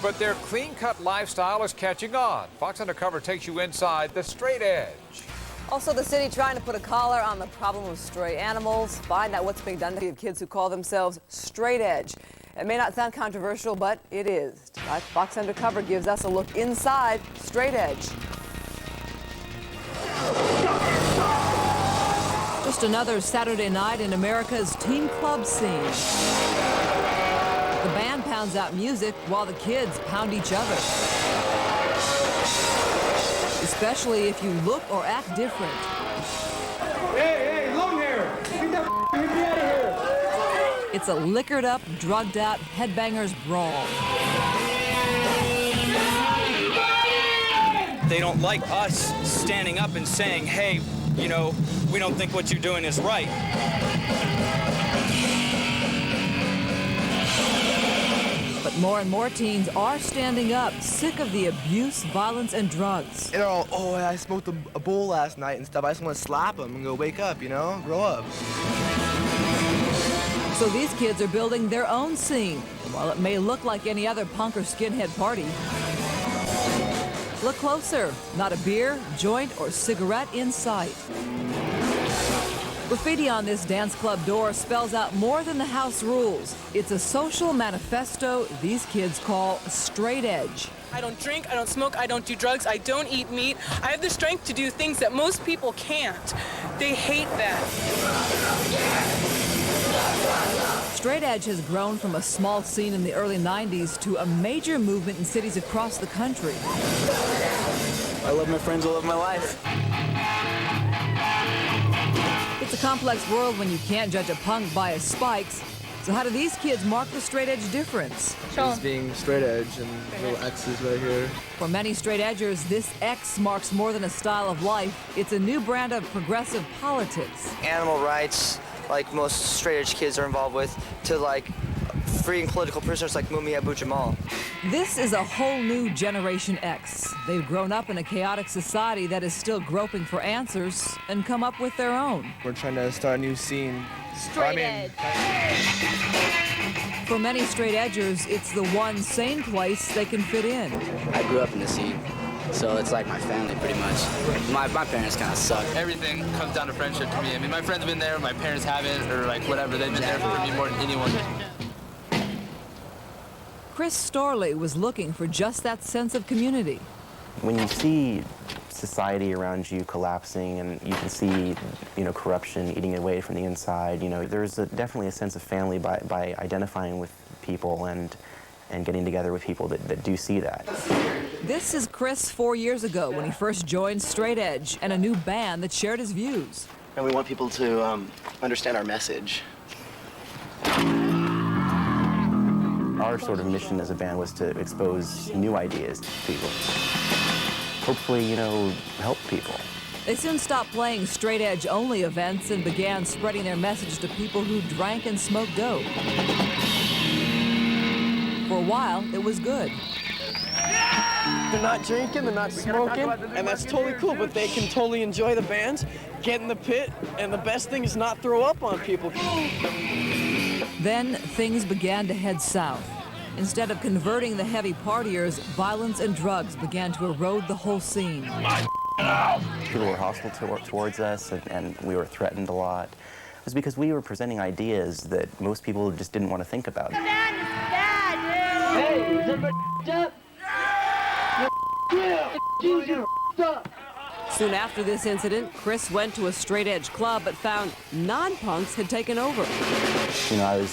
But their clean-cut lifestyle is catching on. Fox Undercover takes you inside the straight edge. Also, the city trying to put a collar on the problem of stray animals. Find out what's being done to kids who call themselves straight edge. It may not sound controversial, but it is. Tonight, Fox Undercover gives us a look inside straight edge. Just another Saturday night in America's teen club scene. The band pounds out music while the kids pound each other. Especially if you look or act different. Hey, long hair! Get that hippie out of here! It's a liquored up, drugged out headbangers brawl. They don't like us standing up and saying, hey, you know, we don't think what you're doing is right. But more and more teens are standing up, sick of the abuse, violence, and drugs. They're all, oh, I smoked a bowl last night and stuff. I just want to slap them and go, wake up, you know, grow up. So these kids are building their own scene. While it may look like any other punk or skinhead party, look closer. Not a beer, joint, or cigarette in sight. Graffiti on this dance club door spells out more than the house rules. It's a social manifesto these kids call straight edge. I don't drink, I don't smoke, I don't do drugs, I don't eat meat. I have the strength to do things that most people can't. They hate that. Straight edge has grown from a small scene in the early 90s to a major movement in cities across the country. I love my friends, I love my life. It's a complex world when you can't judge a punk by his spikes. So how do these kids mark the straight edge difference? It's being straight edge and little X's right here. For many straight edgers, this X marks more than a style of life. It's a new brand of progressive politics. Animal rights, like most straight edge kids are involved with, to like freeing political prisoners like Mumia Abu-Jamal. This is a whole new Generation X. They've grown up in a chaotic society that is still groping for answers and come up with their own. We're trying to start a new scene. Straight edge. For many straight edgers, it's the one sane place they can fit in. I grew up in the scene, so it's like my family pretty much. My parents kind of suck. Everything comes down to friendship to me. I mean, my friends have been there, my parents haven't, or like whatever. They've been there for me more than anyone. Chris Storley was looking for just that sense of community. When you see society around you collapsing and you can see, you know, corruption eating away from the inside, you know, there's definitely a sense of family by identifying with people and getting together with people that do see that. This is Chris 4 years ago when he first joined Straight Edge and a new band that shared his views. And we want people to understand our message. Our sort of mission as a band was to expose new ideas to people. Hopefully, you know, help people. They soon stopped playing straight edge only events and began spreading their message to people who drank and smoked dope. For a while, it was good. They're not drinking, they're not smoking, and that's totally cool, but they can totally enjoy the band, get in the pit, and the best thing is not throw up on people. Then things began to head south. Instead of converting the heavy partiers, violence and drugs began to erode the whole scene. People were hostile towards us, and we were threatened a lot. It was because we were presenting ideas that most people just didn't want to think about. Hey, is everybody up? Soon after this incident, Chris went to a straight edge club but found non-punks had taken over. You know,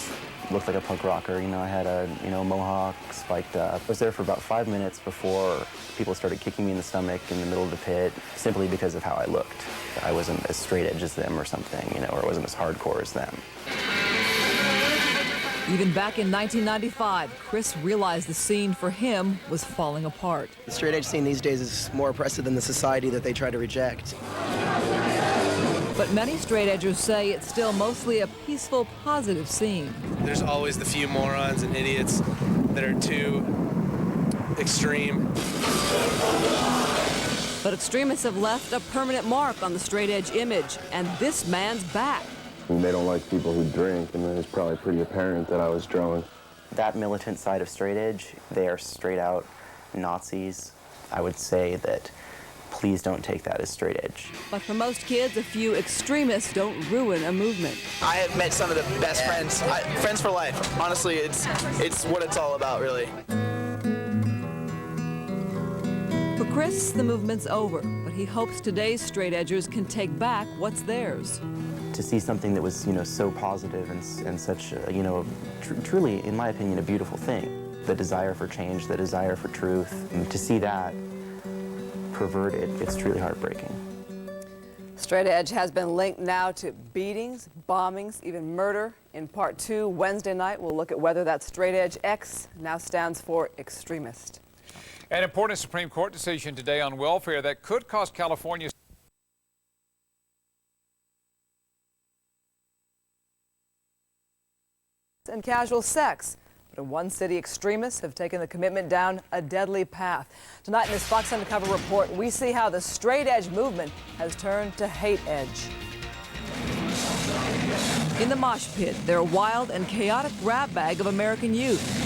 looked like a punk rocker. You know, I had a, you know, mohawk spiked up. I was there for about 5 minutes before people started kicking me in the stomach in the middle of the pit simply because of how I looked. I wasn't as straight edge as them or something, you know, or I wasn't as hardcore as them. Even back in 1995, Chris realized the scene for him was falling apart. The straight edge scene these days is more oppressive than the society that they try to reject. But many straight edgers say it's still mostly a peaceful, positive scene. There's always the few morons and idiots that are too extreme. But extremists have left a permanent mark on the straight edge image, and this man's back. They don't like people who drink, and then it's probably pretty apparent that I was drunk. That militant side of straight edge, they are straight out Nazis. I would say that please don't take that as straight edge. But for most kids, a few extremists don't ruin a movement. I have met some of the best friends. Friends for life. Honestly, it's what it's all about, really. For Chris, the movement's over, but he hopes today's straight edgers can take back what's theirs. To see something that was, so positive and such, truly, in my opinion, a beautiful thing. The desire for change, the desire for truth, and to see that perverted, it's truly heartbreaking. Straight edge has been linked now to beatings, bombings, even murder. In part 2, Wednesday night, we'll look at whether that straight edge X now stands for extremist. An important Supreme Court decision today on welfare that could cost California and casual sex. But in one city, extremists have taken the commitment down a deadly path. Tonight in this Fox Undercover report, we see how the straight edge movement has turned to hate edge. In the mosh pit, they're a wild and chaotic grab bag of American youth.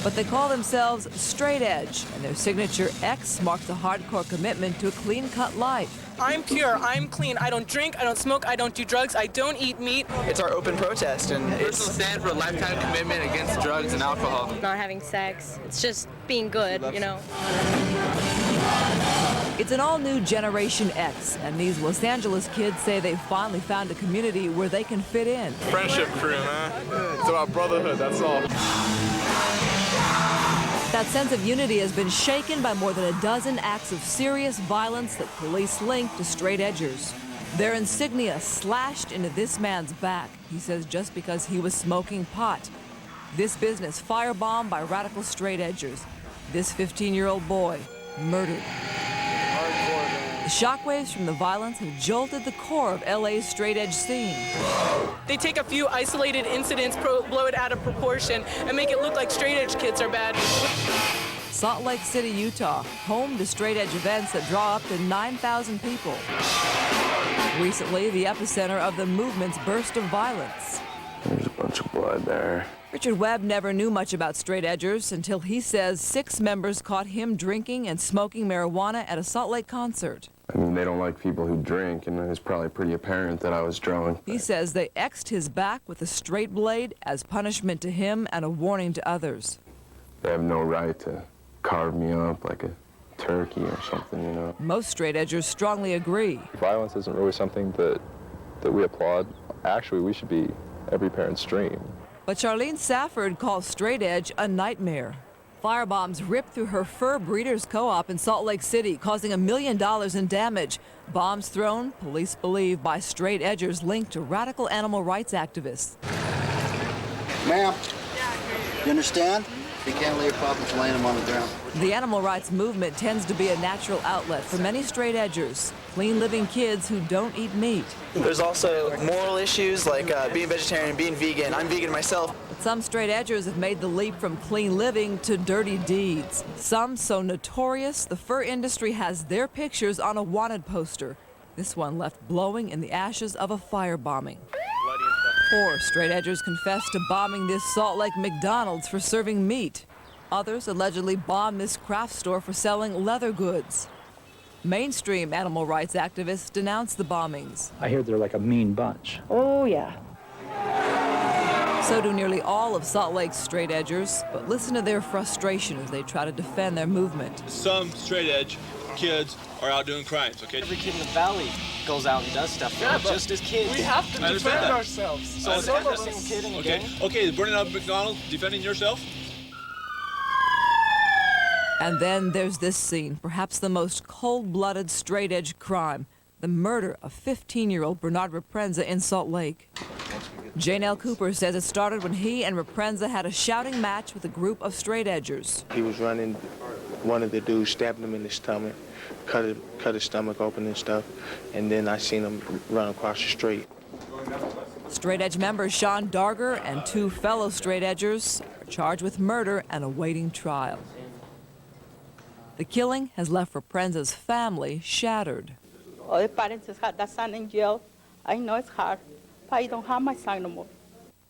But they call themselves straight edge, and their signature X marks a hardcore commitment to a clean-cut life. I'm pure, I'm clean, I don't drink, I don't smoke, I don't do drugs, I don't eat meat. It's our open protest, and It stands for a lifetime commitment against drugs and alcohol. Not having sex, it's just being good, It's an all-new Generation X, and these Los Angeles kids say they've finally found a community where they can fit in. Friendship crew, man. It's about brotherhood, that's all. That sense of unity has been shaken by more than a dozen acts of serious violence that police link to straight edgers. Their insignia slashed into this man's back, he says, just because he was smoking pot. This business firebombed by radical straight edgers. This 15-year-old boy murdered. The shockwaves from the violence have jolted the core of LA's straight edge scene. They take a few isolated incidents, blow it out of proportion, and make it look like straight edge kids are bad. Salt Lake City, Utah, home to straight edge events that draw up to 9,000 people. Recently, the epicenter of the movement's burst of violence. There's a bunch of blood there. Richard Webb never knew much about straight edgers until he says 6 members caught him drinking and smoking marijuana at a Salt Lake concert. I mean, they don't like people who drink, and it was probably pretty apparent that I was drunk. He says they X'd his back with a straight blade as punishment to him and a warning to others. They have no right to carve me up like a turkey or something, Most straight edgers strongly agree. Violence isn't really something that we applaud. Actually, we should be every parent's dream. But Charlene Safford calls straight edge a nightmare. Firebombs ripped through her fur breeders co-op in Salt Lake City, causing $1 million in damage. Bombs thrown, police believe, by straight edgers linked to radical animal rights activists. Ma'am, you understand? You can't lay your problems laying them on the ground. The animal rights movement tends to be a natural outlet for many straight edgers, clean-living kids who don't eat meat. There's also moral issues like being vegetarian, being vegan. I'm vegan myself. But some straight edgers have made the leap from clean living to dirty deeds. Some so notorious, the fur industry has their pictures on a wanted poster. This one left blowing in the ashes of a firebombing. 4 straight edgers confessed to bombing this Salt Lake McDonald's for serving meat. Others allegedly bombed this craft store for selling leather goods. Mainstream animal rights activists denounced the bombings. I hear they're like a mean bunch. Oh, yeah. So do nearly all of Salt Lake's straight edgers, but listen to their frustration as they try to defend their movement. Some straight edge kids are out doing crimes, okay? Every kid in the valley goes out and does stuff, just as kids. We have to defend ourselves. So it's every single kid in the gang. Okay, burning up McDonald's, defending yourself? And then there's this scene, perhaps the most cold-blooded straight-edge crime, the murder of 15-year-old Bernard Reprenza in Salt Lake. Jane L. Cooper says it started when he and Reprenza had a shouting match with a group of straight-edgers. He was running, one of the dudes stabbed him in the stomach, cut his stomach open and stuff, and then I seen him run across the street. Straight-edge member Sean Darger and 2 fellow straight-edgers are charged with murder and awaiting trial. The killing has left Reprenza's family shattered. All the parents that son in jail, I know it's hard, but I don't have my son no more.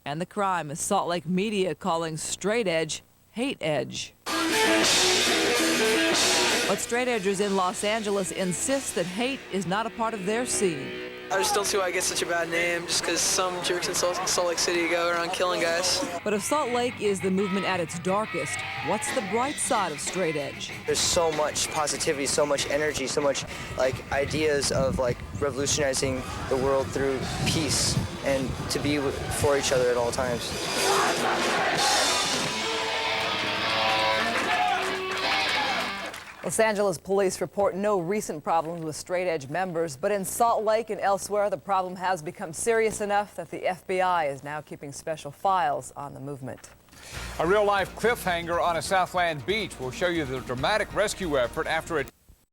And the crime is Salt Lake media calling straight edge hate edge. But straight edgers in Los Angeles insist that hate is not a part of their scene. I just don't see why I get such a bad name just because some jerks in Salt Lake City go around killing guys. But if Salt Lake is the movement at its darkest, what's the bright side of straight edge? There's so much positivity, so much energy, so much ideas of revolutionizing the world through peace and to be for each other at all times. Los Angeles police report no recent problems with straight edge members, but in Salt Lake and elsewhere, the problem has become serious enough that the FBI is now keeping special files on the movement. A real-life cliffhanger on a Southland beach will show you the dramatic rescue effort after a